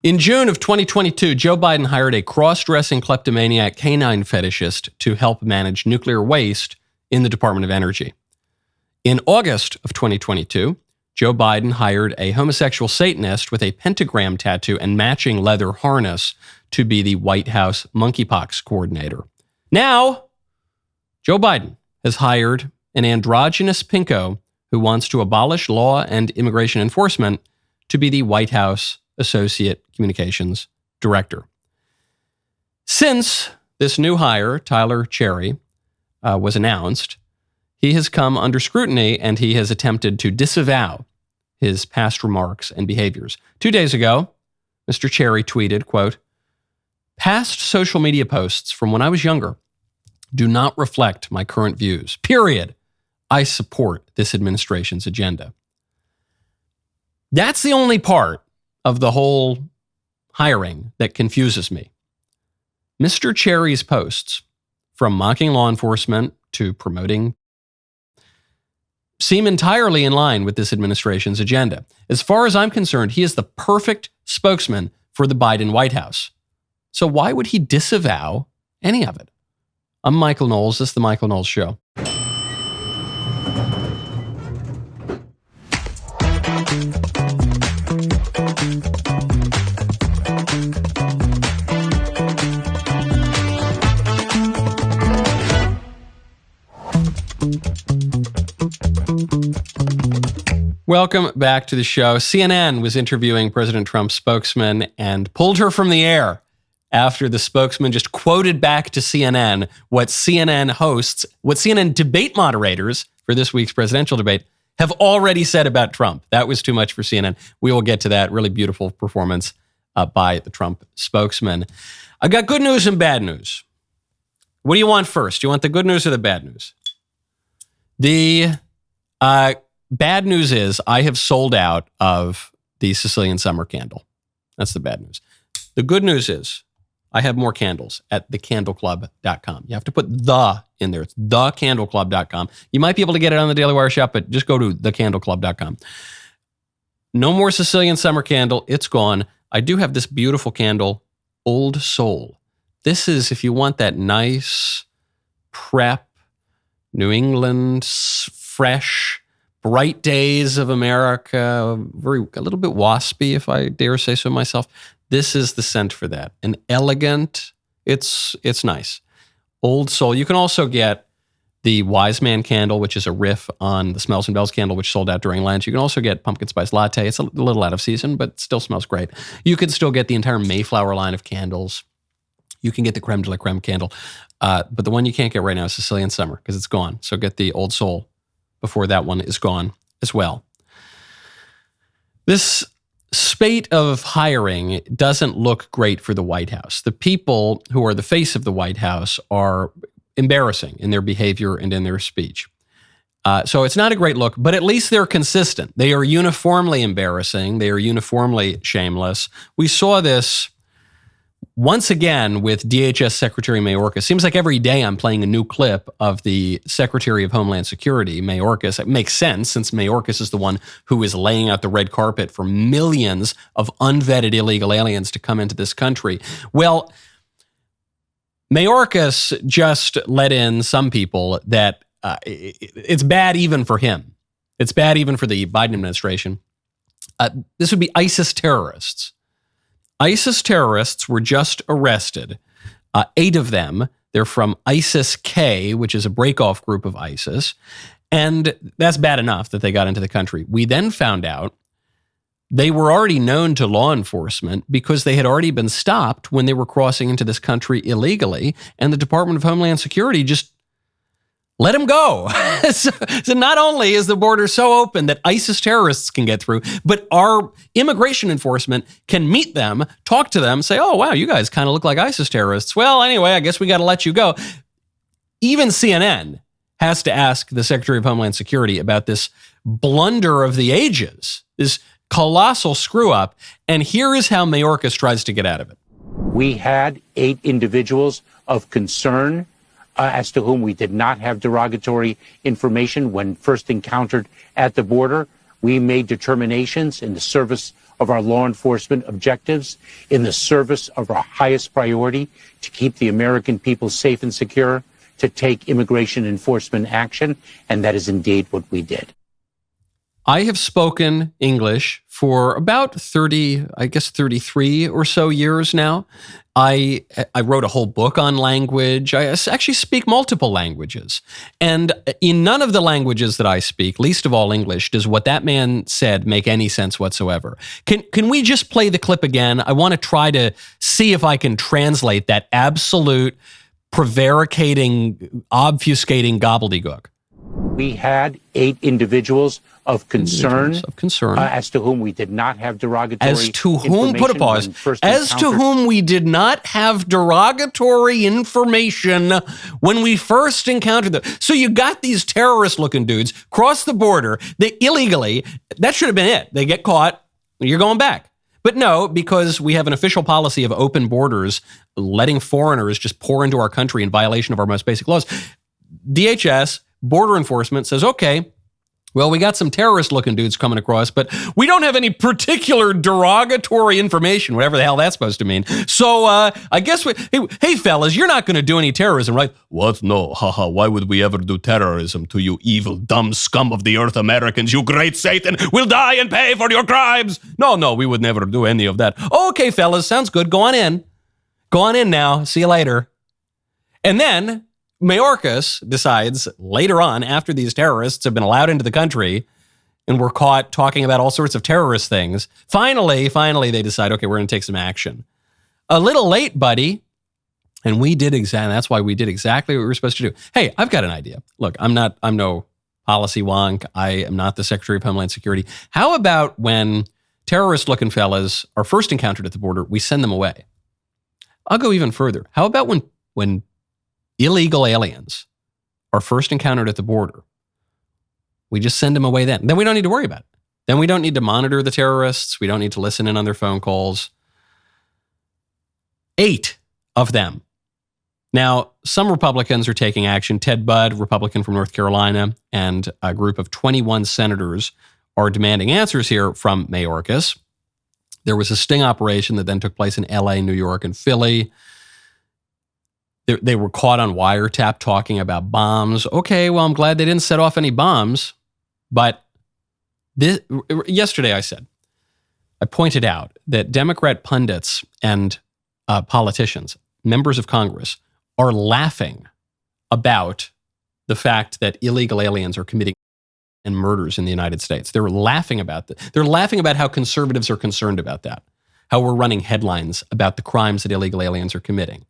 In June of 2022, Joe Biden hired a cross-dressing kleptomaniac canine fetishist to help manage nuclear waste in the Department of Energy. In August of 2022, Joe Biden hired a homosexual Satanist with a pentagram tattoo and matching leather harness to be the White House monkeypox coordinator. Now, Joe Biden has hired an androgynous pinko who wants to abolish law and immigration enforcement to be the White House Associate Communications Director. Since this new hire, Tyler Cherry, was announced, he has come under scrutiny and he has attempted to disavow his past remarks and behaviors. 2 days ago, Mr. Cherry tweeted, quote, "Past social media posts from when I was younger do not reflect my current views. Period. I support this administration's agenda." That's the only part of the whole hiring that confuses me. Mr. Cherry's posts, from mocking law enforcement to promoting, seem entirely in line with this administration's agenda. As far as I'm concerned, he is the perfect spokesman for the Biden White House. So why would he disavow any of it? I'm Michael Knowles. This is The Michael Knowles Show. Welcome back to the show. CNN was interviewing President Trump's spokesman and pulled her from the air after the spokesman just quoted back to CNN what CNN debate moderators for this week's presidential debate have already said about Trump. That was too much for CNN. We will get to that really beautiful performance by the Trump spokesman. I got good news and bad news. What do you want first? Do you want the good news or the bad news? The bad news is I have sold out of the Sicilian Summer candle. That's the bad news. The good news is I have more candles at thecandleclub.com. You have to put the in there. It's thecandleclub.com. You might be able to get it on the Daily Wire shop, but just go to thecandleclub.com. No more Sicilian Summer candle. It's gone. I do have this beautiful candle, Old Soul. This is if you want that nice prep, New England, fresh, bright days of America, a little bit waspy, if I dare say so myself. This is the scent for that. An elegant, it's nice. Old Soul. You can also get the Wise Man candle, which is a riff on the Smells and Bells candle, which sold out during Lent. You can also get Pumpkin Spice Latte. It's a little out of season, but it still smells great. You can still get the entire Mayflower line of candles. You can get the Creme de la Creme candle. But the one you can't get right now is Sicilian Summer because it's gone. So get the Old Soul before that one is gone as well. This spate of hiring doesn't look great for the White House. The people who are the face of the White House are embarrassing in their behavior and in their speech. So it's not a great look, but at least they're consistent. They are uniformly embarrassing. They are uniformly shameless. We saw this once again with DHS Secretary Mayorkas. Seems like every day I'm playing a new clip of the Secretary of Homeland Security, Mayorkas. It makes sense since Mayorkas is the one who is laying out the red carpet for millions of unvetted illegal aliens to come into this country. Well, Mayorkas just let in some people that it's bad even for him. It's bad even for the Biden administration. This would be ISIS terrorists. ISIS terrorists were just arrested, 8 of them. They're from ISIS-K, which is a break-off group of ISIS. And that's bad enough that they got into the country. We then found out they were already known to law enforcement because they had already been stopped when they were crossing into this country illegally. And the Department of Homeland Security just let them go. So not only is the border so open that ISIS terrorists can get through, but our immigration enforcement can meet them, talk to them, say, oh, wow, you guys kind of look like ISIS terrorists. Well, anyway, I guess we got to let you go. Even CNN has to ask the Secretary of Homeland Security about this blunder of the ages, this colossal screw up. And here is how Mayorkas tries to get out of it. We had 8 individuals of concern as to whom we did not have derogatory information when first encountered at the border. We made determinations in the service of our law enforcement objectives, in the service of our highest priority, to keep the American people safe and secure, to take immigration enforcement action, and that is indeed what we did. I have spoken English for about 33 or so years now. I wrote a whole book on language. I actually speak multiple languages. And in none of the languages that I speak, least of all English, does what that man said make any sense whatsoever. Can we just play the clip again? I want to try to see if I can translate that absolute prevaricating, obfuscating gobbledygook. We had 8 individuals of concern, as to whom we did not have derogatory information. As to whom, put a pause, as to whom we did not have derogatory information when we first encountered them. So you got these terrorist-looking dudes cross the border, they illegally, that should have been it. They get caught, you're going back. But no, because we have an official policy of open borders, letting foreigners just pour into our country in violation of our most basic laws, DHS, Border Enforcement says, okay, well, we got some terrorist-looking dudes coming across, but we don't have any particular derogatory information, whatever the hell that's supposed to mean. So I guess hey, fellas, you're not going to do any terrorism, right? What? No, haha, why would we ever do terrorism to you evil, dumb scum of the earth Americans? You great Satan will die and pay for your crimes. No, we would never do any of that. Okay, fellas, sounds good. Go on in. Go on in now. See you later. And then Mayorkas decides later on, after these terrorists have been allowed into the country and were caught talking about all sorts of terrorist things, finally, they decide, okay, we're going to take some action. A little late, buddy. And that's why we did exactly what we were supposed to do. Hey, I've got an idea. Look, I'm no policy wonk. I am not the Secretary of Homeland Security. How about when terrorist-looking fellas are first encountered at the border, we send them away? I'll go even further. How about when illegal aliens are first encountered at the border, we just send them away then. Then we don't need to worry about it. Then we don't need to monitor the terrorists. We don't need to listen in on their phone calls. 8 of them. Now, some Republicans are taking action. Ted Budd, Republican from North Carolina, and a group of 21 senators are demanding answers here from Mayorkas. There was a sting operation that then took place in LA, New York, and Philly. They were caught on wiretap talking about bombs. Okay, well, I'm glad they didn't set off any bombs. But yesterday I pointed out that Democrat pundits and politicians, members of Congress, are laughing about the fact that illegal aliens are committing and murders in the United States. They're laughing about that. They're laughing about how conservatives are concerned about that, how we're running headlines about the crimes that illegal aliens are committing.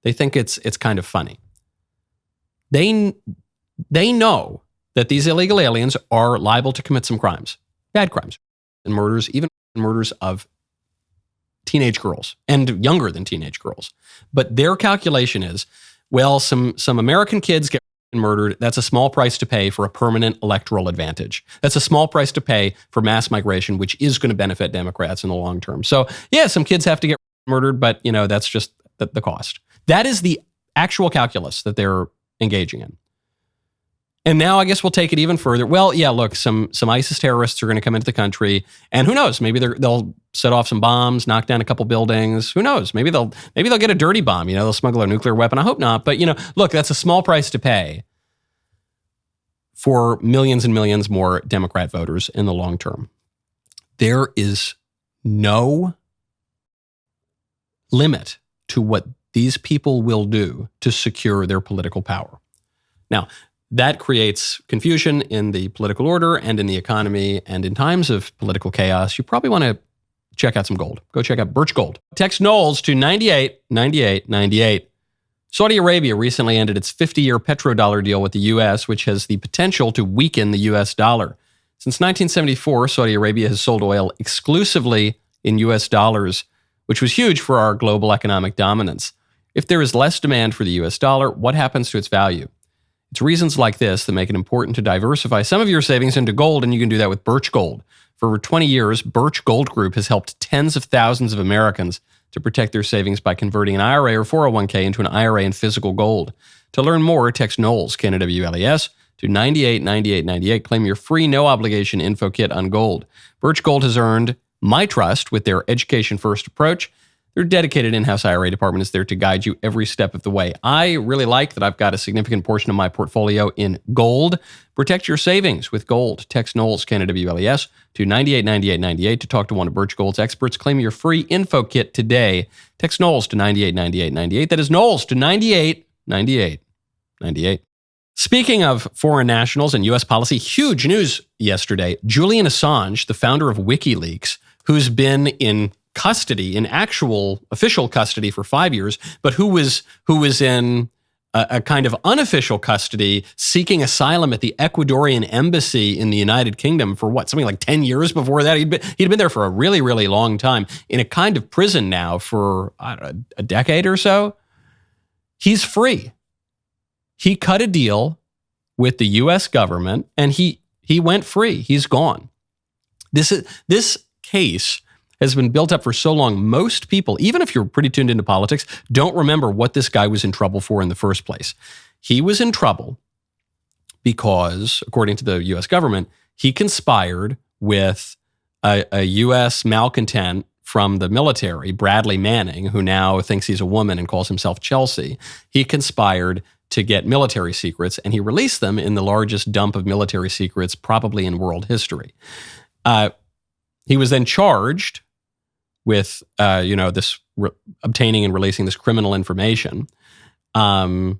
They think it's kind of funny. They know that these illegal aliens are liable to commit some crimes, bad crimes, and murders, even murders of teenage girls and younger than teenage girls. But their calculation is, well, some American kids get murdered. That's a small price to pay for a permanent electoral advantage. That's a small price to pay for mass migration, which is going to benefit Democrats in the long term. So yeah, some kids have to get murdered, but that's just the cost. That is the actual calculus that they're engaging in. And now I guess we'll take it even further. Well, yeah, look, some ISIS terrorists are going to come into the country, and who knows? Maybe they'll set off some bombs, knock down a couple buildings. Who knows? Maybe they'll get a dirty bomb. They'll smuggle a nuclear weapon. I hope not. But look, that's a small price to pay for millions and millions more Democrat voters in the long term. There is no limit to what these people will do to secure their political power. Now, that creates confusion in the political order and in the economy. And in times of political chaos, you probably want to check out some gold. Go check out Birch Gold. Text Knowles to 989898. Saudi Arabia recently ended its 50-year petrodollar deal with the U.S., which has the potential to weaken the U.S. dollar. Since 1974, Saudi Arabia has sold oil exclusively in U.S. dollars, which was huge for our global economic dominance. If there is less demand for the U.S. dollar, what happens to its value? It's reasons like this that make it important to diversify some of your savings into gold, and you can do that with Birch Gold. For over 20 years, Birch Gold Group has helped tens of thousands of Americans to protect their savings by converting an IRA or 401k into an IRA in physical gold. To learn more, text Knowles, K-N-W-L-E-S, to 989898. Claim your free, no-obligation info kit on gold. Birch Gold has earned My trust with their education-first approach. Their dedicated in-house IRA department is there to guide you every step of the way. I really like that I've got a significant portion of my portfolio in gold. Protect your savings with gold. Text Knowles, K-N-W-L-E-S, to 989898 to talk to one of Birch Gold's experts. Claim your free info kit today. Text Knowles to 989898. That is Knowles to 989898. Speaking of foreign nationals and U.S. policy, huge news yesterday. Julian Assange, the founder of WikiLeaks, who's been in custody, in actual official custody for 5 years, but who was in a kind of unofficial custody seeking asylum at the Ecuadorian embassy in the United Kingdom for something like 10 years before that. He'd been there for a really, really long time, in a kind of prison now for a decade or so. He's free. He cut a deal with the U.S. government and he went free. He's gone. This case has been built up for so long. Most people, even if you're pretty tuned into politics, don't remember what this guy was in trouble for in the first place. He was in trouble because, according to the U.S. government, he conspired with a U.S. malcontent from the military, Bradley Manning, who now thinks he's a woman and calls himself Chelsea. He conspired to get military secrets, and he released them in the largest dump of military secrets probably in world history. He was then charged with, obtaining and releasing this criminal information. And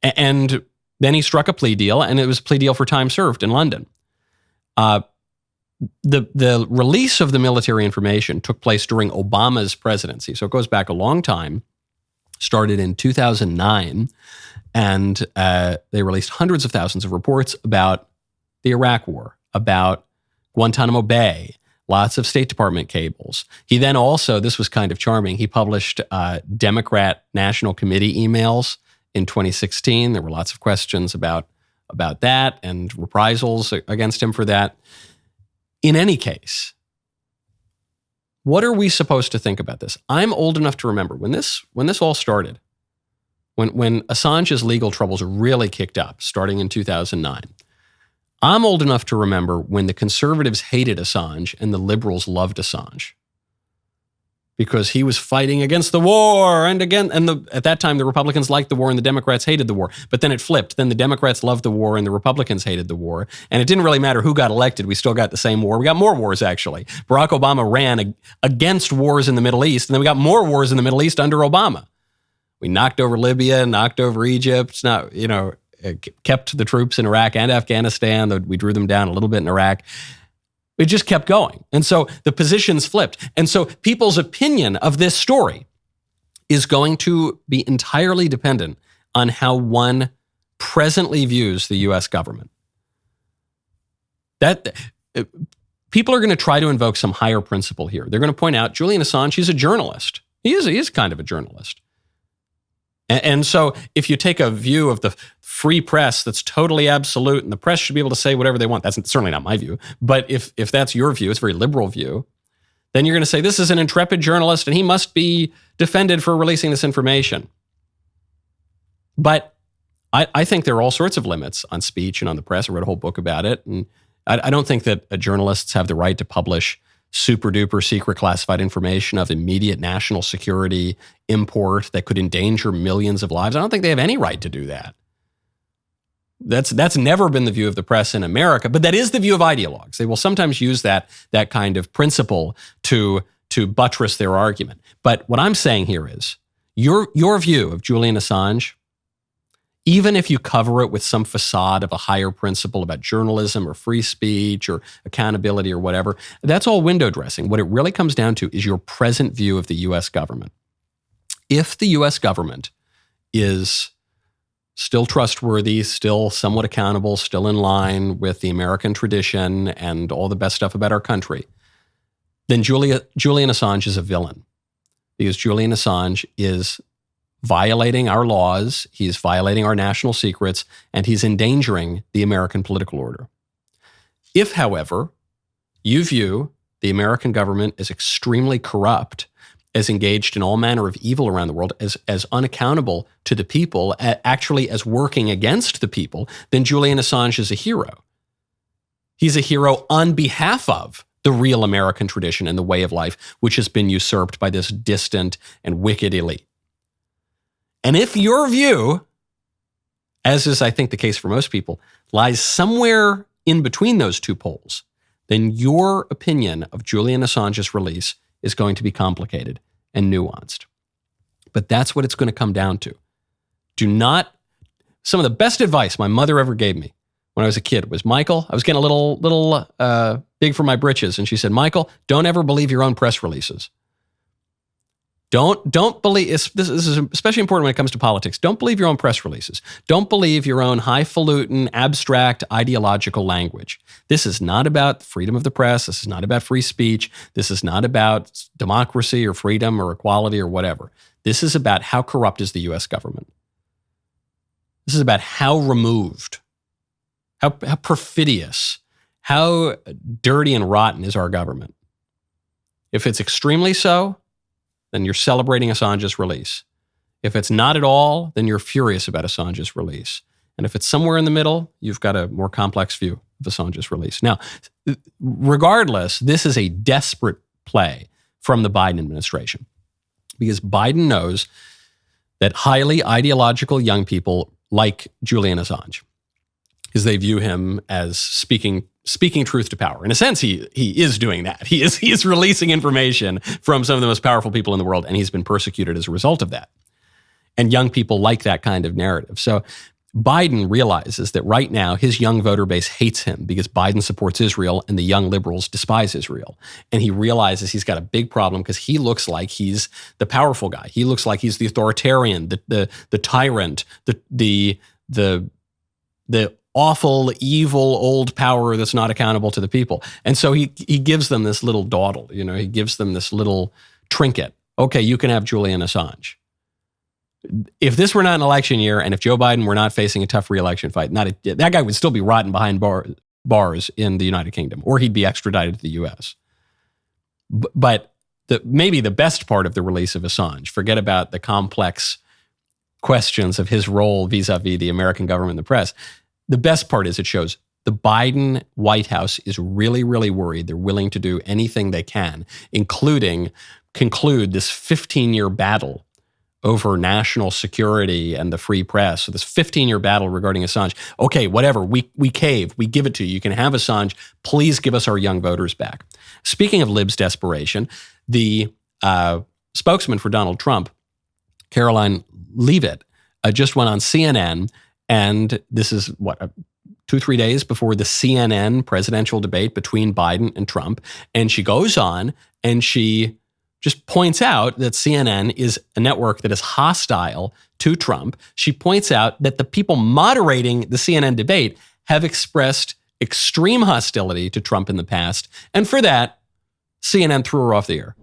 then he struck a plea deal, and it was a plea deal for time served in London. The release of the military information took place during Obama's presidency. So it goes back a long time, started in 2009, and they released hundreds of thousands of reports about the Iraq War, about Guantanamo Bay, lots of State Department cables. He then also, this was kind of charming, he published Democrat National Committee emails in 2016. There were lots of questions about that and reprisals against him for that. In any case, what are we supposed to think about this? I'm old enough to remember when this all started, when Assange's legal troubles really kicked up, starting in 2009. I'm old enough to remember when the conservatives hated Assange and the liberals loved Assange because he was fighting against the war at that time the Republicans liked the war and the Democrats hated the war. But then it flipped. Then the Democrats loved the war and the Republicans hated the war. And it didn't really matter who got elected. We still got the same war. We got more wars, actually. Barack Obama ran against wars in the Middle East, and then we got more wars in the Middle East under Obama. We knocked over Libya, knocked over Egypt, kept the troops in Iraq and Afghanistan. We drew them down a little bit in Iraq. It just kept going. And so the positions flipped. And so people's opinion of this story is going to be entirely dependent on how one presently views the U.S. government. People are going to try to invoke some higher principle here. They're going to point out Julian Assange, he's a journalist. He is kind of a journalist. And so if you take a view of the free press that's totally absolute and the press should be able to say whatever they want, that's certainly not my view. But if that's your view, it's a very liberal view, then you're going to say this is an intrepid journalist and he must be defended for releasing this information. But I think there are all sorts of limits on speech and on the press. I wrote a whole book about it. And I don't think that journalists have the right to publish super duper secret classified information of immediate national security import that could endanger millions of lives. I don't think they have any right to do that. That's never been the view of the press in America, but that is the view of ideologues. They will sometimes use that kind of principle to buttress their argument. But what I'm saying here is your view of Julian Assange, even if you cover it with some facade of a higher principle about journalism or free speech or accountability or whatever, that's all window dressing. What it really comes down to is your present view of the U.S. government. If the U.S. government is still trustworthy, still somewhat accountable, still in line with the American tradition and all the best stuff about our country, then Julian Assange is a villain, because Julian Assange is violating our laws, he's violating our national secrets, and he's endangering the American political order. If, however, you view the American government as extremely corrupt, as engaged in all manner of evil around the world, as unaccountable to the people, actually as working against the people, then Julian Assange is a hero. He's a hero on behalf of the real American tradition and the way of life, which has been usurped by this distant and wicked elite. And if your view, as is I think the case for most people, lies somewhere in between those two poles, then your opinion of Julian Assange's release is going to be complicated and nuanced. But that's what it's going to come down to. Some of the best advice my mother ever gave me when I was a kid was, Michael, I was getting a little big for my britches. And she said, Michael, don't ever believe your own press releases. Don't believe, this is especially important when it comes to politics. Don't believe your own press releases. Don't believe your own highfalutin, abstract, ideological language. This is not about freedom of the press. This is not about free speech. This is not about democracy or freedom or equality or whatever. This is about how corrupt is the U.S. government. This is about how removed, how perfidious, how dirty and rotten is our government. If it's extremely so, then you're celebrating Assange's release. If it's not at all, then you're furious about Assange's release. And if it's somewhere in the middle, you've got a more complex view of Assange's release. Now, regardless, this is a desperate play from the Biden administration because Biden knows that highly ideological young people like Julian Assange, because they view him as speaking truth to power. In a sense, he is doing that. He is releasing information from some of the most powerful people in the world, and he's been persecuted as a result of that. And young people like that kind of narrative. So Biden realizes that right now his young voter base hates him because Biden supports Israel and the young liberals despise Israel. And he realizes he's got a big problem because he looks like he's the powerful guy. He looks like he's the authoritarian, the tyrant, the awful, evil, old power that's not accountable to the people. And so he gives them this little dawdle, he gives them this little trinket. Okay, you can have Julian Assange. If this were not an election year and if Joe Biden were not facing a tough re-election fight, that guy would still be rotting behind bars in the United Kingdom, or he'd be extradited to the U.S. But maybe the best part of the release of Assange, forget about the complex questions of his role vis-a-vis the American government and the press. The best part is it shows the Biden White House is really, really worried. They're willing to do anything they can, including conclude this 15-year battle over national security and the free press. So this 15-year battle regarding Assange. Okay, whatever, we cave, we give it to you. You can have Assange. Please give us our young voters back. Speaking of libs' desperation, the spokesman for Donald Trump, Caroline Leavitt, just went on CNN, and this is 2-3 days before the CNN presidential debate between Biden and Trump. And she goes on and she just points out that CNN is a network that is hostile to Trump. She points out that the people moderating the CNN debate have expressed extreme hostility to Trump in the past. And for that, CNN threw her off the air.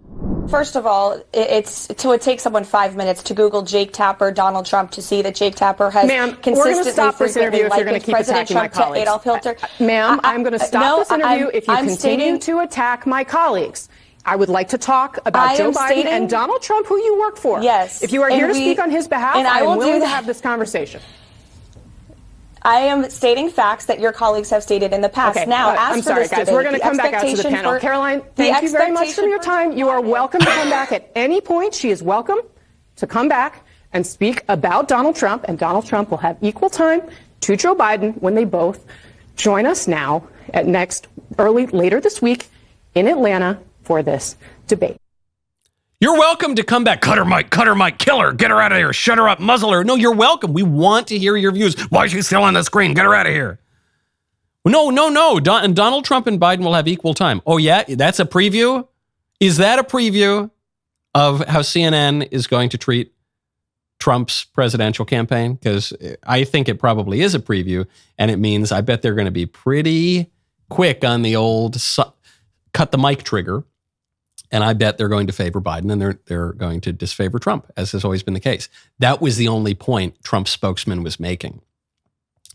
First of all, it would take someone 5 minutes to Google Jake Tapper, Donald Trump, to see that Jake Tapper has consistently, we're going to stop this interview if you're going to keep President attacking Trump my colleagues. Adolf Hitler. Ma'am, I'm going to stop this interview if you continue to attack my colleagues. I would like to talk about Joe Biden and Donald Trump, who you work for. Yes. If you are here to speak on his behalf, I am willing to have this conversation. I am stating facts that your colleagues have stated in the past. Okay. Now, I'm sorry, guys. We're going to come back out to the panel. Caroline, thank you very much for your time. You are welcome to come back at any point. She is welcome to come back and speak about Donald Trump, and Donald Trump will have equal time to Joe Biden when they both join us now at later this week in Atlanta for this debate. You're welcome to come back. Cut her, Mike, kill her, get her out of here, shut her up, muzzle her. No, you're welcome. We want to hear your views. Why is she still on the screen? Get her out of here. No. And Donald Trump and Biden will have equal time. Oh, yeah? That's a preview? Is that a preview of how CNN is going to treat Trump's presidential campaign? Because I think it probably is a preview, and it means I bet they're going to be pretty quick on the old cut the mic trigger. And I bet they're going to favor Biden and they're going to disfavor Trump, as has always been the case. That was the only point Trump's spokesman was making.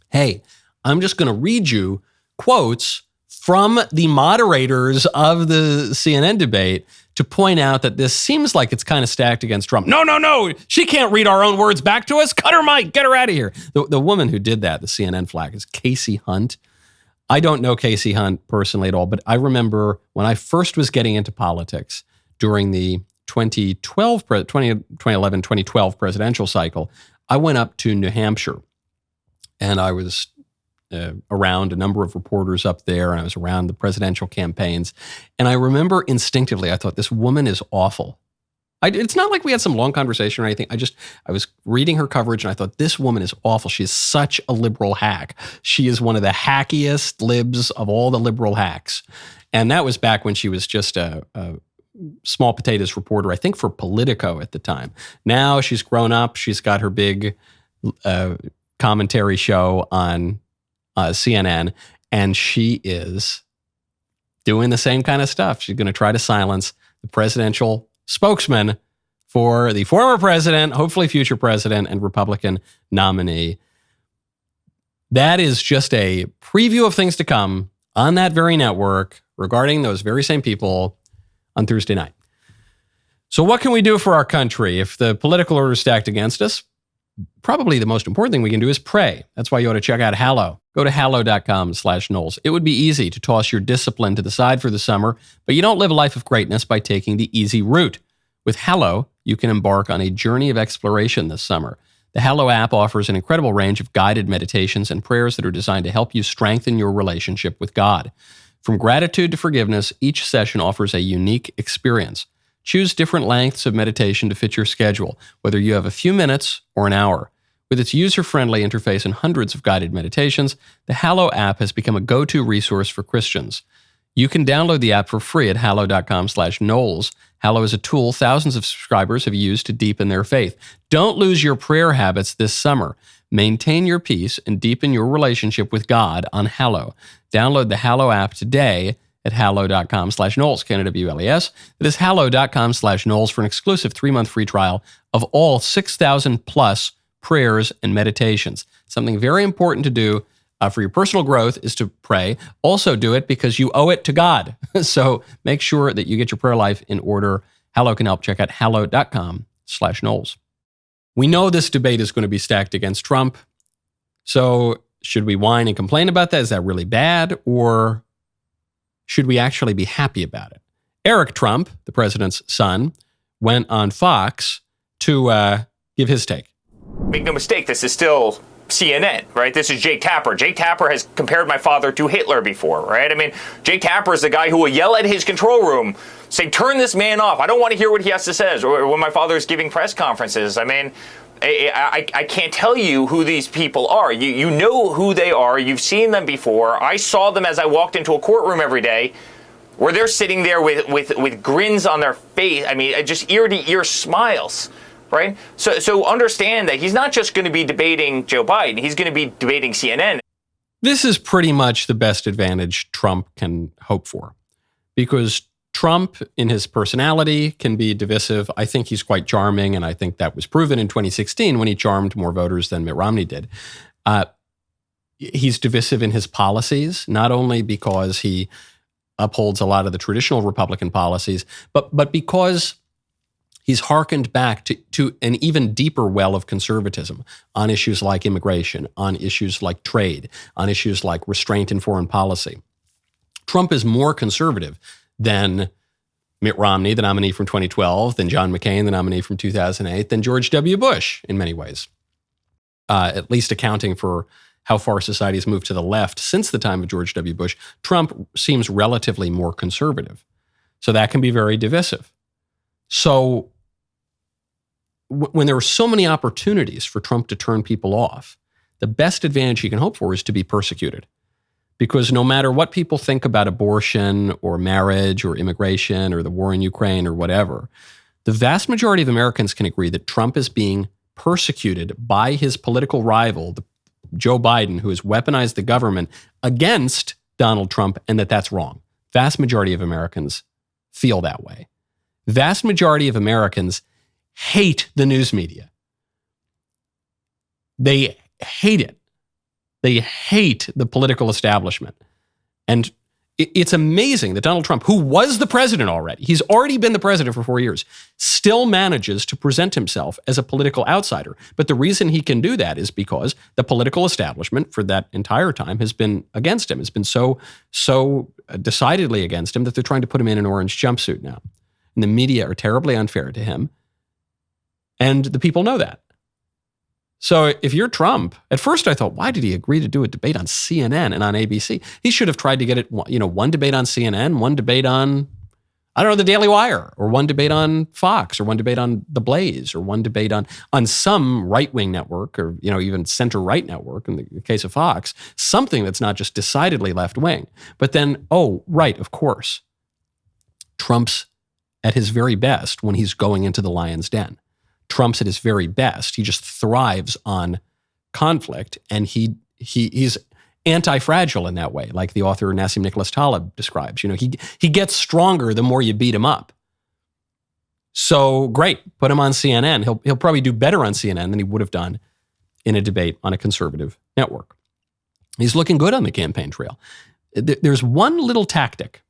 Hey, I'm just going to read you quotes from the moderators of the CNN debate to point out that this seems like it's kind of stacked against Trump. No. She can't read our own words back to us. Cut her mic. Get her out of here. The woman who did that, the CNN flag, is Casey Hunt. I don't know Casey Hunt personally at all, but I remember when I first was getting into politics during the 2011-2012 presidential cycle, I went up to New Hampshire and I was around a number of reporters up there, and I was around the presidential campaigns. And I remember instinctively, I thought, this woman is awful. It's not like we had some long conversation or anything. I was reading her coverage and I thought, this woman is awful. She is such a liberal hack. She is one of the hackiest libs of all the liberal hacks. And that was back when she was just a small potatoes reporter, I think for Politico at the time. Now she's grown up. She's got her big commentary show on CNN, and she is doing the same kind of stuff. She's going to try to silence the presidential spokesman for the former president, hopefully future president, and Republican nominee. That is just a preview of things to come on that very network regarding those very same people on Thursday night. So what can we do for our country if the political order is stacked against us? Probably the most important thing we can do is pray. That's why you ought to check out Hallow. Go to hallow.com/Knowles. It would be easy to toss your discipline to the side for the summer, but you don't live a life of greatness by taking the easy route. With Hallow, you can embark on a journey of exploration this summer. The Hallow app offers an incredible range of guided meditations and prayers that are designed to help you strengthen your relationship with God. From gratitude to forgiveness, each session offers a unique experience. Choose different lengths of meditation to fit your schedule, whether you have a few minutes or an hour. With its user-friendly interface and hundreds of guided meditations, the Hallow app has become a go-to resource for Christians. You can download the app for free at hallow.com/Knowles. Hallow is a tool thousands of subscribers have used to deepen their faith. Don't lose your prayer habits this summer. Maintain your peace and deepen your relationship with God on Hallow. Download the Hallow app today at hallow.com/Knowles, K-N-W-L-E-S. It is hallow.com/Knowles for an exclusive 3-month free trial of all 6,000 plus prayers and meditations. Something very important to do for your personal growth is to pray. Also do it because you owe it to God. So make sure that you get your prayer life in order. Hallow can help. Check out hallow.com/Knowles. We know this debate is going to be stacked against Trump. So should we whine and complain about that? Is that really bad? Or should we actually be happy about it? Eric Trump, the president's son, went on Fox to give his take. Make no mistake, this is still CNN, right? This is Jake Tapper. Jake Tapper has compared my father to Hitler before, right? I mean, Jake Tapper is the guy who will yell at his control room, say, turn this man off. I don't want to hear what he has to say. Or when my father is giving press conferences, I mean, I can't tell you who these people are. You know who they are. You've seen them before. I saw them as I walked into a courtroom every day, where they're sitting there with grins on their face. I mean, just ear-to-ear smiles, right? So understand that he's not just going to be debating Joe Biden. He's going to be debating CNN. This is pretty much the best advantage Trump can hope for, because Trump, in his personality, can be divisive. I think he's quite charming, and I think that was proven in 2016 when he charmed more voters than Mitt Romney did. He's divisive in his policies, not only because he upholds a lot of the traditional Republican policies, but because he's hearkened back to an even deeper well of conservatism on issues like immigration, on issues like trade, on issues like restraint in foreign policy. Trump is more conservative than Mitt Romney, the nominee from 2012, than John McCain, the nominee from 2008, than George W. Bush in many ways, at least accounting for how far society has moved to the left since the time of George W. Bush. Trump seems relatively more conservative. So that can be very divisive. So when there are so many opportunities for Trump to turn people off, the best advantage he can hope for is to be persecuted. Because no matter what people think about abortion or marriage or immigration or the war in Ukraine or whatever, the vast majority of Americans can agree that Trump is being persecuted by his political rival, Joe Biden, who has weaponized the government against Donald Trump, and that that's wrong. Vast majority of Americans feel that way. Vast majority of Americans hate the news media. They hate it. They hate the political establishment. And It's amazing that Donald Trump, who was the president already, he's already been the president for 4 years, still manages to present himself as a political outsider. But the reason he can do that is because the political establishment for that entire time has been against him. It's been so decidedly against him that they're trying to put him in an orange jumpsuit now. And the media are terribly unfair to him. And the people know that. So if you're Trump, at first I thought, why did he agree to do a debate on CNN and on ABC? He should have tried to get it, one debate on CNN, one debate on, I don't know, the DailyWire, or one debate on Fox, or one debate on The Blaze, or one debate on some right-wing network, or even center-right network in the case of Fox, something that's not just decidedly left-wing. But then, of course, Trump's at his very best when he's going into the lion's den. Trump's at his very best. He just thrives on conflict, and he's anti-fragile in that way, like the author Nassim Nicholas Taleb describes. He gets stronger the more you beat him up. So great, put him on CNN. He'll probably do better on CNN than he would have done in a debate on a conservative network. He's looking good on the campaign trail. There's one little tactic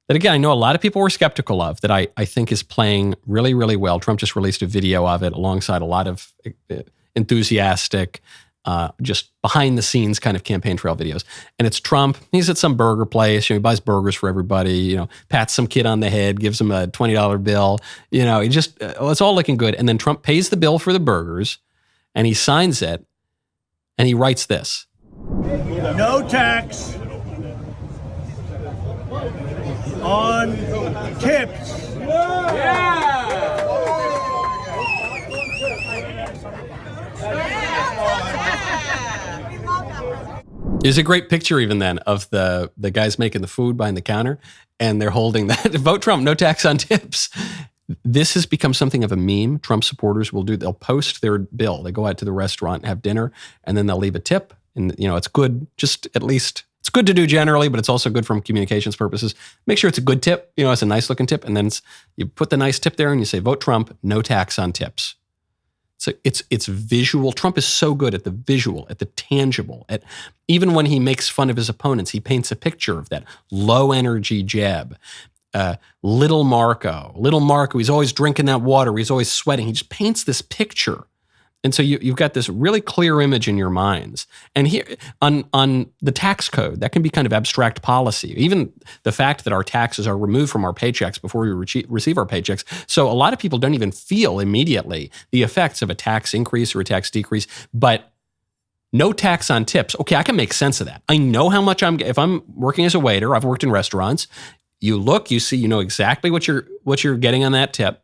that, again, I know a lot of people were skeptical of, that I think is playing really, really well. Trump just released a video of it alongside a lot of enthusiastic, just behind-the-scenes kind of campaign trail videos. And it's Trump. He's at some burger place. He buys burgers for everybody, pats some kid on the head, gives him a $20 bill. He just, it's all looking good. And then Trump pays the bill for the burgers, and he signs it, and he writes this. No tax on tips. There's a great picture even then of the guys making the food behind the counter, and they're holding that, vote Trump, no tax on tips. This has become something of a meme. Trump supporters they'll post their bill. They go out to the restaurant and have dinner, and then they'll leave a tip. And, it's good, just at least, it's good to do generally, but it's also good from communications purposes. Make sure it's a good tip, it's a nice looking tip. And then you put the nice tip there and you say, vote Trump, no tax on tips. So it's visual. Trump is so good at the visual, at the tangible. Even when he makes fun of his opponents, he paints a picture of that low energy Jeb. Little Marco, he's always drinking that water. He's always sweating. He just paints this picture. And so you've got this really clear image in your minds. And here on the tax code, that can be kind of abstract policy. Even the fact that our taxes are removed from our paychecks before we receive our paychecks. So a lot of people don't even feel immediately the effects of a tax increase or a tax decrease. But no tax on tips. Okay, I can make sense of that. I know how much if I'm working as a waiter, I've worked in restaurants. You look, you see, you know exactly what you're getting on that tip.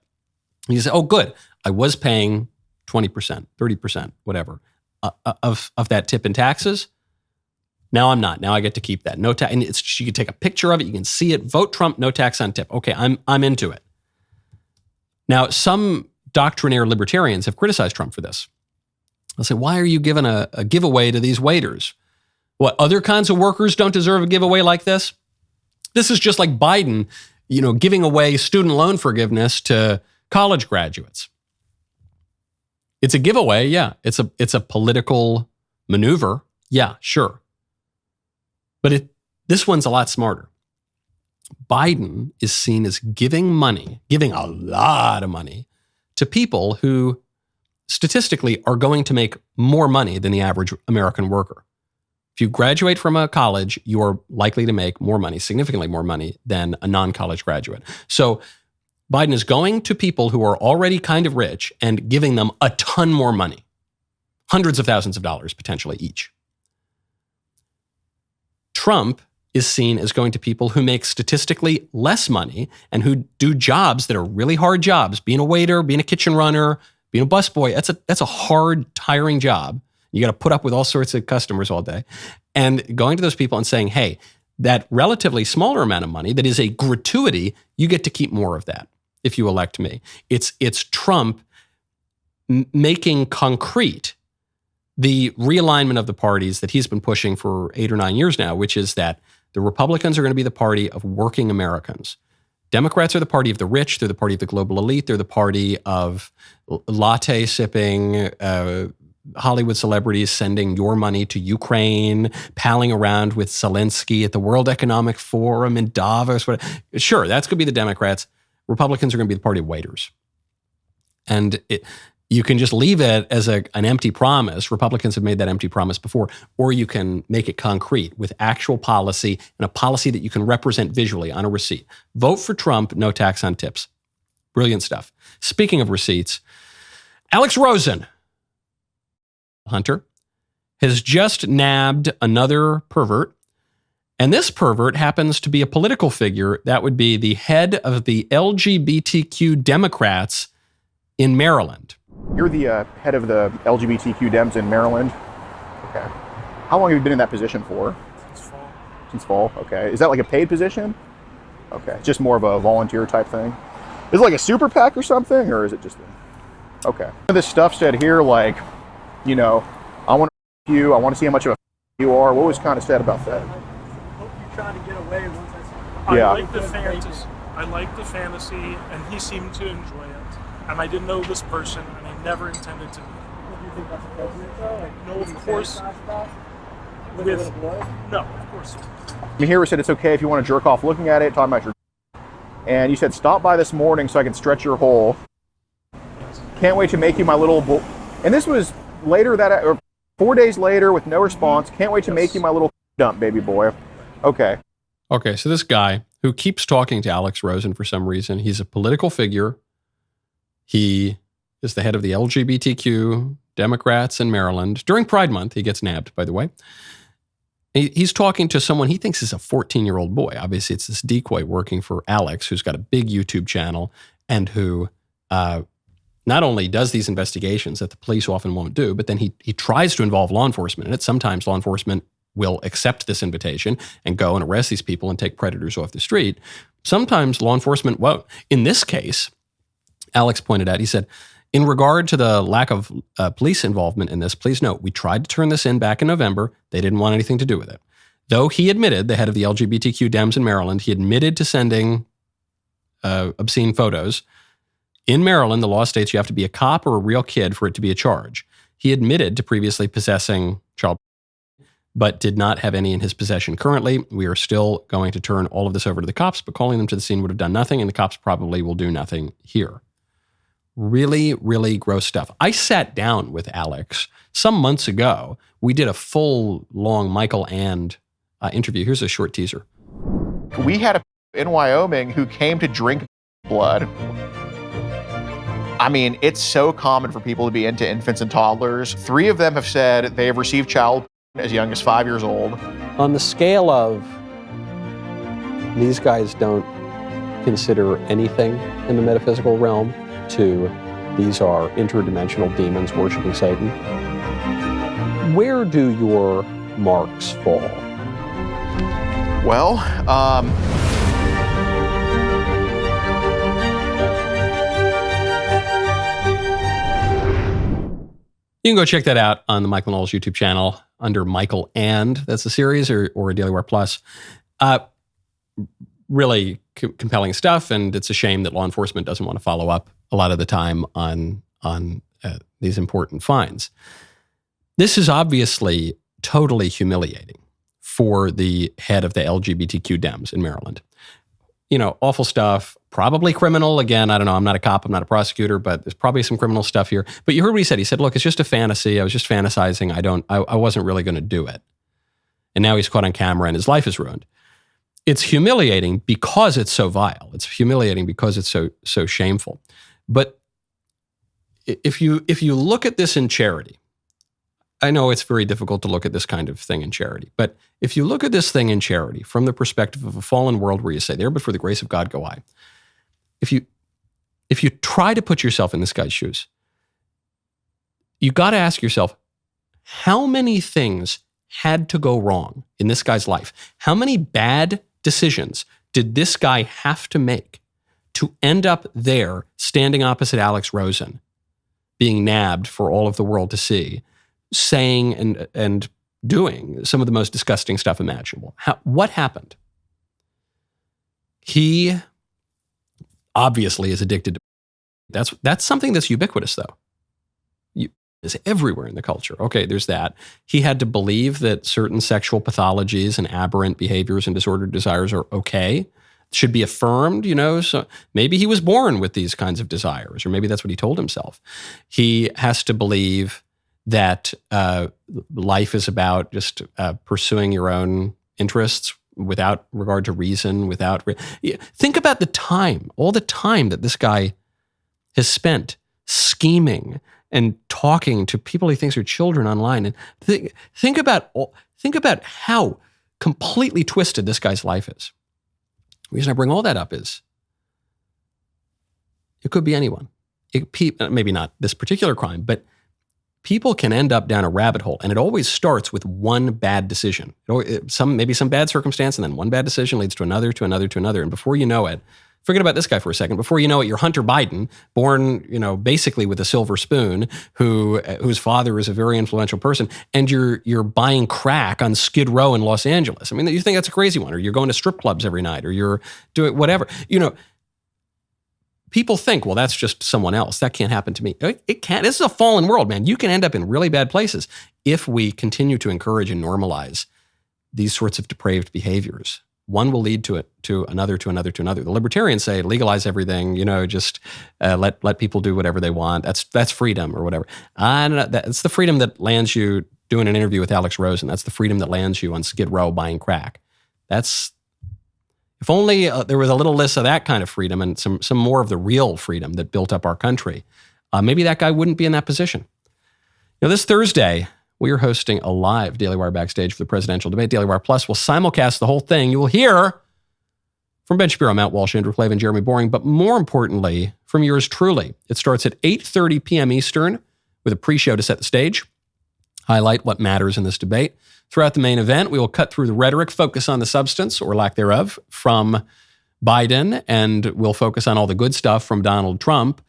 And you say, oh, good. I was paying 20%, 30%, whatever, of that tip in taxes. Now I'm not. Now I get to keep that. No tax. And you can take a picture of it. You can see it. Vote Trump, no tax on tip. Okay, I'm into it. Now, some doctrinaire libertarians have criticized Trump for this. They'll say, why are you giving a giveaway to these waiters? What, other kinds of workers don't deserve a giveaway like this? This is just like Biden, giving away student loan forgiveness to college graduates. It's a giveaway, yeah. It's a political maneuver, yeah, sure. But this one's a lot smarter. Biden is seen as giving a lot of money to people who statistically are going to make more money than the average American worker. If you graduate from a college, you are likely to make more money, significantly more money than a non-college graduate. So Biden is going to people who are already kind of rich and giving them a ton more money, hundreds of thousands of dollars potentially each. Trump is seen as going to people who make statistically less money and who do jobs that are really hard jobs. Being a waiter, being a kitchen runner, being a busboy, that's a hard, tiring job. You got to put up with all sorts of customers all day. And going to those people and saying, hey, that relatively smaller amount of money that is a gratuity, you get to keep more of that if you elect me. It's Trump making concrete the realignment of the parties that he's been pushing for 8 or 9 years now, which is that the Republicans are going to be the party of working Americans. Democrats are the party of the rich. They're the party of the global elite. They're the party of latte sipping, Hollywood celebrities sending your money to Ukraine, palling around with Zelensky at the World Economic Forum in Davos. Sure, that's going to be the Democrats. Republicans are going to be the party of waiters. And you can just leave it as an empty promise. Republicans have made that empty promise before. Or you can make it concrete with actual policy and a policy that you can represent visually on a receipt. Vote for Trump, no tax on tips. Brilliant stuff. Speaking of receipts, Alex Rosen, Hunter, has just nabbed another pervert. And this pervert happens to be a political figure. That would be the head of the LGBTQ Democrats in Maryland. You're the head of the LGBTQ Dems in Maryland. Okay. How long have you been in that position for? Since fall. Since fall, okay. Is that like a paid position? Okay. It's just more of a volunteer type thing? Is it like a super PAC or something, or is it just okay? This stuff said here, like, you know, I want to you, I want to see how much of a you are. What was kind of said about that? I hope you try to get away once Yeah. I like the fantasy. I like the fantasy, and he seemed to enjoy it. And I didn't know this person, and I never intended to meet him. Do you think that's appropriate, though? Like, no, of course. No, of course. I mean, here we said it's okay if you want to jerk off looking at it, talking about your. And you said, stop by this morning so I can stretch your hole. Can't wait to make you my little and this was later or 4 days later with no response. Can't wait to make you my little dump, baby boy. Okay. Okay, so this guy who keeps talking to Alex Rosen for some reason, he's a political figure. He is the head of the LGBTQ Democrats in Maryland. During Pride Month, he gets nabbed, by the way. He's talking to someone he thinks is a 14-year-old boy. Obviously, it's this decoy working for Alex, who's got a big YouTube channel and who not only does these investigations that the police often won't do, but then he tries to involve law enforcement in it. Sometimes law enforcement will accept this invitation and go and arrest these people and take predators off the street. Sometimes law enforcement won't. In this case, Alex pointed out, he said, in regard to the lack of police involvement in this, please note, we tried to turn this in back in November. They didn't want anything to do with it. Though he admitted, the head of the LGBTQ Dems in Maryland, he admitted to sending obscene photos. In Maryland, the law states you have to be a cop or a real kid for it to be a charge. He admitted to previously possessing child, but did not have any in his possession currently. We are still going to turn all of this over to the cops, but calling them to the scene would have done nothing, and the cops probably will do nothing here. Really, really gross stuff. I sat down with Alex some months ago. We did a full, long Michael and interview. Here's a short teaser. We had a in Wyoming who came to drink blood. I mean, it's so common for people to be into infants and toddlers. 3 of them have said they have received child as young as 5 years old. On the scale of these guys don't consider anything in the metaphysical realm to these are interdimensional demons worshiping Satan, where do your marks fall? Well, you can go check that out on the Michael Knowles YouTube channel under Michael and, that's the series, or a DailyWire Plus. Really compelling stuff, and it's a shame that law enforcement doesn't want to follow up a lot of the time on these important finds. This is obviously totally humiliating for the head of the LGBTQ Dems in Maryland. You know, awful stuff, probably criminal. Again, I don't know, I'm not a cop, I'm not a prosecutor, but there's probably some criminal stuff here. But you heard what he said. He said, look, it's just a fantasy. I was just fantasizing. I wasn't really going to do it. And now he's caught on camera and his life is ruined. It's humiliating because it's so vile. It's humiliating because it's so shameful. But if you look at this in charity, I know it's very difficult to look at this kind of thing in charity, but if you look at this thing in charity from the perspective of a fallen world where you say, there but for the grace of God go I, if you try to put yourself in this guy's shoes, you got to ask yourself, how many things had to go wrong in this guy's life? How many bad decisions did this guy have to make to end up there standing opposite Alex Rosen, being nabbed for all of the world to see, saying and doing some of the most disgusting stuff imaginable? What happened? He obviously is addicted to. That's something that's ubiquitous, though. is everywhere in the culture. Okay, there's that. He had to believe that certain sexual pathologies and aberrant behaviors and disordered desires are okay, should be affirmed, so maybe he was born with these kinds of desires, or maybe that's what he told himself. He has to believe that life is about just pursuing your own interests without regard to reason, think about the time, all the time that this guy has spent scheming and talking to people he thinks are children online. And think about how completely twisted this guy's life is. The reason I bring all that up is it could be anyone. Maybe not this particular crime, but people can end up down a rabbit hole, and it always starts with one bad decision. Maybe some bad circumstance, and then one bad decision leads to another, to another, to another. And before you know it, forget about this guy for a second. Before you know it, you're Hunter Biden, born, basically with a silver spoon, whose father is a very influential person, and you're buying crack on Skid Row in Los Angeles. I mean, you think that's a crazy one, or you're going to strip clubs every night, or you're doing whatever. People think, well, that's just someone else. That can't happen to me. It can't. This is a fallen world, man. You can end up in really bad places if we continue to encourage and normalize these sorts of depraved behaviors. One will lead to another, to another, to another. The libertarians say legalize everything, just let people do whatever they want. That's freedom or whatever. That's the freedom that lands you doing an interview with Alex Rosen. That's the freedom that lands you on Skid Row buying crack. If only there was a little less of that kind of freedom and some more of the real freedom that built up our country, maybe that guy wouldn't be in that position. This Thursday, we are hosting a live DailyWire Backstage for the presidential debate. DailyWire Plus will simulcast the whole thing. You will hear from Ben Shapiro, Matt Walsh, Andrew Klavan, Jeremy Boring, but more importantly, from yours truly. It starts at 8:30 p.m. Eastern with a pre-show to set the stage, highlight what matters in this debate. Throughout the main event, we will cut through the rhetoric, focus on the substance, or lack thereof, from Biden, and we'll focus on all the good stuff from Donald Trump,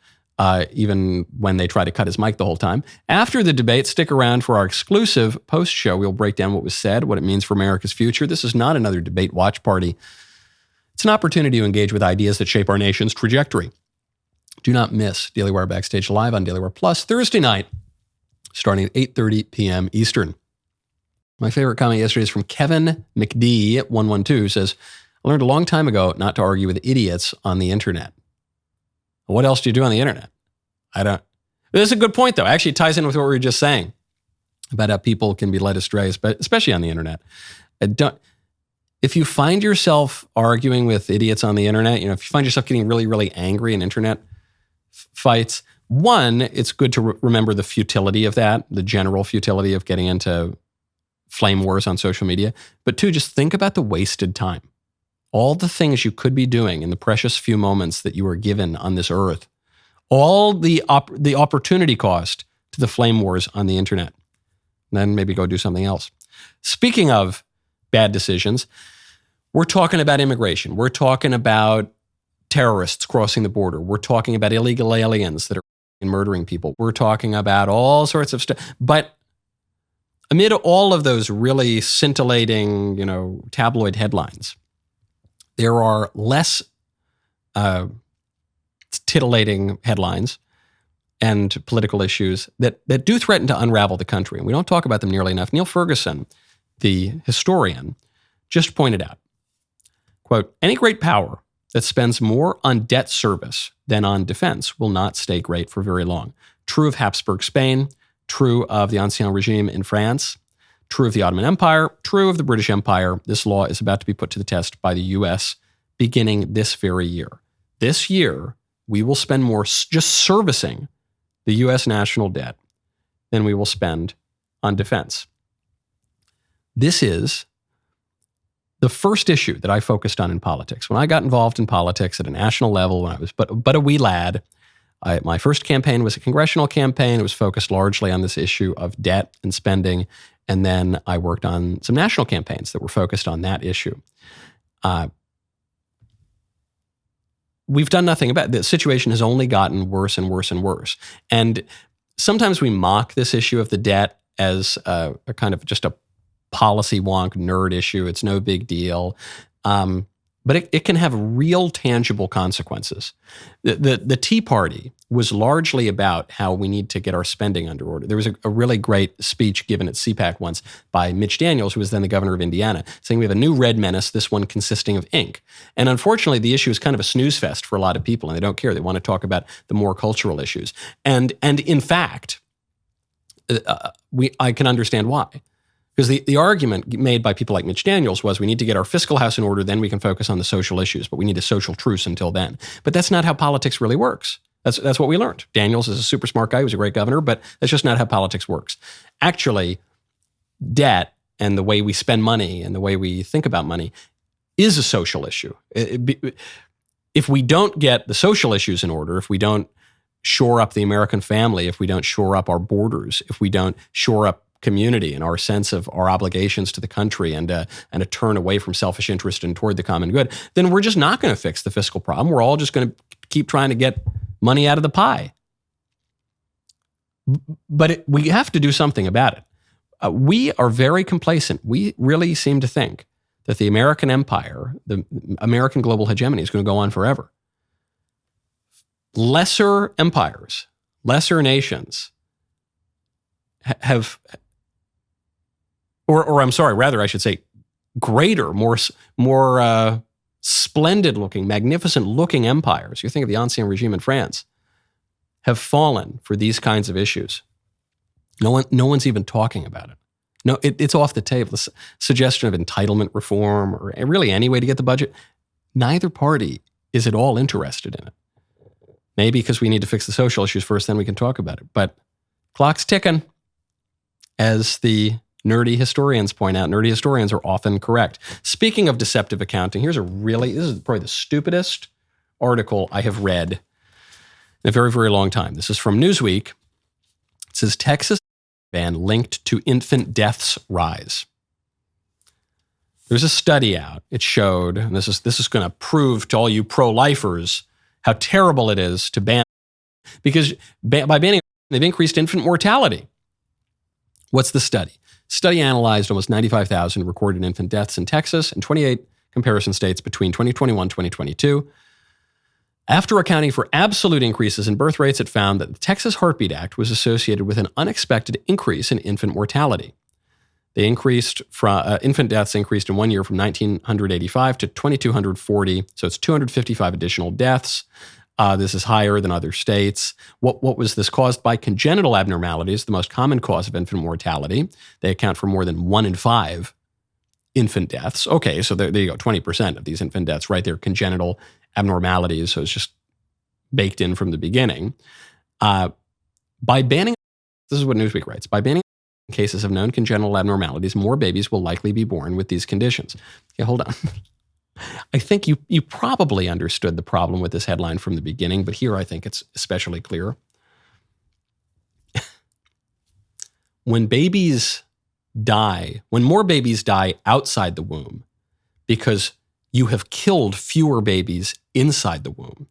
even when they try to cut his mic the whole time. After the debate, stick around for our exclusive post-show. We'll break down what was said, what it means for America's future. This is not another debate watch party. It's an opportunity to engage with ideas that shape our nation's trajectory. Do not miss Daily Wire Backstage Live on Daily Wire Plus Thursday night, starting at 8:30 p.m. Eastern. My favorite comment yesterday is from Kevin McD 112, who says, I learned a long time ago not to argue with idiots on the internet. What else do you do on the internet? This is a good point, though. Actually, it ties in with what we were just saying about how people can be led astray, especially on the internet. If you find yourself arguing with idiots on the internet, if you find yourself getting really, really angry in internet fights, one, it's good to remember the futility of that, the general futility of getting into flame wars on social media. But two, just think about the wasted time. All the things you could be doing in the precious few moments that you are given on this earth, all the opportunity cost to the flame wars on the internet. And then maybe go do something else. Speaking of bad decisions, we're talking about immigration. We're talking about terrorists crossing the border. We're talking about illegal aliens that are murdering people. We're talking about all sorts of stuff. But amid all of those really scintillating, tabloid headlines, there are less titillating headlines and political issues that do threaten to unravel the country. And we don't talk about them nearly enough. Neil Ferguson, the historian, just pointed out, quote, any great power that spends more on debt service than on defense will not stay great for very long. True of Habsburg Spain, true of the Ancien regime in France, true of the Ottoman Empire, true of the British Empire. This law is about to be put to the test by the U.S. beginning this very year. This year, we will spend more just servicing the U.S. national debt than we will spend on defense. This is the first issue that I focused on in politics. When I got involved in politics at a national level, when I was but a wee lad, my first campaign was a congressional campaign. It was focused largely on this issue of debt and spending. And then I worked on some national campaigns that were focused on that issue. We've done nothing about it. The situation has only gotten worse and worse and worse. And sometimes we mock this issue of the debt as a kind of just a policy wonk nerd issue. It's no big deal. But but it can have real tangible consequences. The Tea Party was largely about how we need to get our spending under order. There was a really great speech given at CPAC once by Mitch Daniels, who was then the governor of Indiana, saying we have a new red menace, this one consisting of ink. And unfortunately, the issue is kind of a snooze fest for a lot of people, and they don't care. They want to talk about the more cultural issues. And in fact, I can understand why. Because the argument made by people like Mitch Daniels was we need to get our fiscal house in order, then we can focus on the social issues, but we need a social truce until then. But that's not how politics really works. That's what we learned. Daniels is a super smart guy. He was a great governor, but that's just not how politics works. Actually, debt and the way we spend money and the way we think about money is a social issue. If we don't get the social issues in order, if we don't shore up the American family, if we don't shore up our borders, if we don't shore up community and our sense of our obligations to the country and a turn away from selfish interest and toward the common good, then we're just not going to fix the fiscal problem. We're all just going to keep trying to get money out of the pie. But we have to do something about it. We are very complacent. We really seem to think that the American empire, the American global hegemony is going to go on forever. Lesser empires, lesser nations have, or I'm sorry, rather I should say greater, more splendid-looking, magnificent-looking empires, you think of the Ancien regime in France, have fallen for these kinds of issues. No one's even talking about it. No, it's off the table. The suggestion of entitlement reform or really any way to get the budget, neither party is at all interested in it. Maybe because we need to fix the social issues first, then we can talk about it. But clock's ticking, as the nerdy historians point out. Nerdy historians are often correct. Speaking of deceptive accounting, this is probably the stupidest article I have read in a very, very long time. This is from Newsweek. It says, Texas ban linked to infant deaths rise. There's a study out. It showed, and this is going to prove to all you pro-lifers how terrible it is to ban, because by banning, they've increased infant mortality. What's the study? Study analyzed almost 95,000 recorded infant deaths in Texas and 28 comparison states between 2021 and 2022. After accounting for absolute increases in birth rates, it found that the Texas Heartbeat Act was associated with an unexpected increase in infant mortality. They increased infant deaths increased in 1 year from 1,985 to 2,240. So it's 255 additional deaths. This is higher than other states. What was this caused by? Congenital abnormalities, the most common cause of infant mortality. They account for more than 1 in 5 infant deaths. Okay, so there you go, 20% of these infant deaths, right there, congenital abnormalities. So it's just baked in from the beginning. By banning, this is what Newsweek writes, by banning cases of known congenital abnormalities, more babies will likely be born with these conditions. Okay, hold on. I think you probably understood the problem with this headline from the beginning, but here I think it's especially clear. When babies die, when more babies die outside the womb because you have killed fewer babies inside the womb,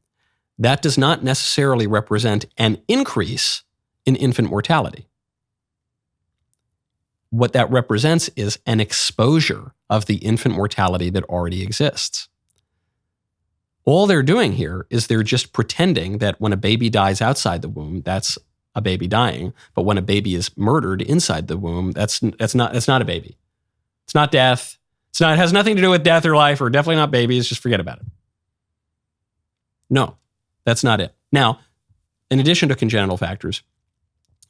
that does not necessarily represent an increase in infant mortality. What that represents is an exposure of the infant mortality that already exists. All they're doing here is they're just pretending that when a baby dies outside the womb, that's a baby dying. But when a baby is murdered inside the womb, that's not a baby. It's not death. It has nothing to do with death or life, or definitely not babies. Just forget about it. No, that's not it. Now, in addition to congenital factors,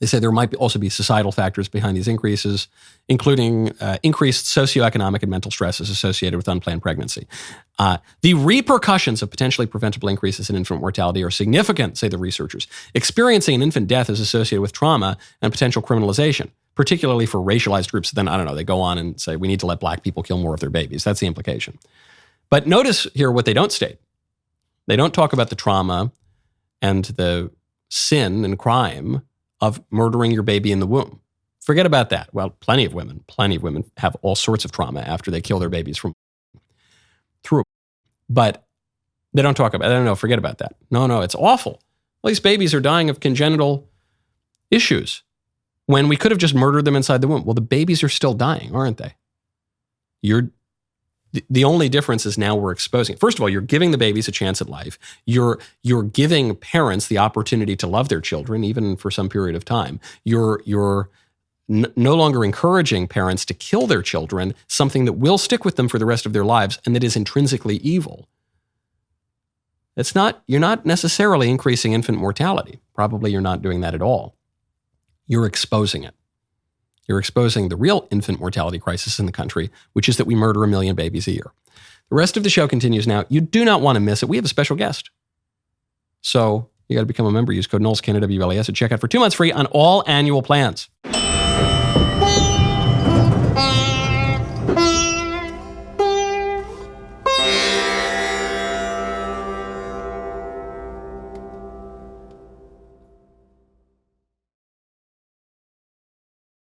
they say there might also be societal factors behind these increases, including increased socioeconomic and mental stresses associated with unplanned pregnancy. The repercussions of potentially preventable increases in infant mortality are significant, say the researchers. Experiencing an infant death is associated with trauma and potential criminalization, particularly for racialized groups. Then, I don't know, they go on and say we need to let black people kill more of their babies. That's the implication. But notice here what they don't state. They don't talk about the trauma and the sin and crime of murdering your baby in the womb. Forget about that. Well, plenty of women have all sorts of trauma after they kill their babies through. But they don't talk about it. I don't know, forget about that. No, it's awful. Well, these babies are dying of congenital issues when we could have just murdered them inside the womb. Well, the babies are still dying, aren't they? The only difference is now we're exposing it. First of all, you're giving the babies a chance at life. You're giving parents the opportunity to love their children, even for some period of time. You're no longer encouraging parents to kill their children, something that will stick with them for the rest of their lives and that is intrinsically evil. You're not necessarily increasing infant mortality. Probably you're not doing that at all. You're exposing it. You're exposing the real infant mortality crisis in the country, which is that we murder 1 million babies a year. The rest of the show continues now. You do not want to miss it. We have a special guest. So you got to become a member. Use code Knowles, KNWLES, at checkout for 2 months free on all annual plans.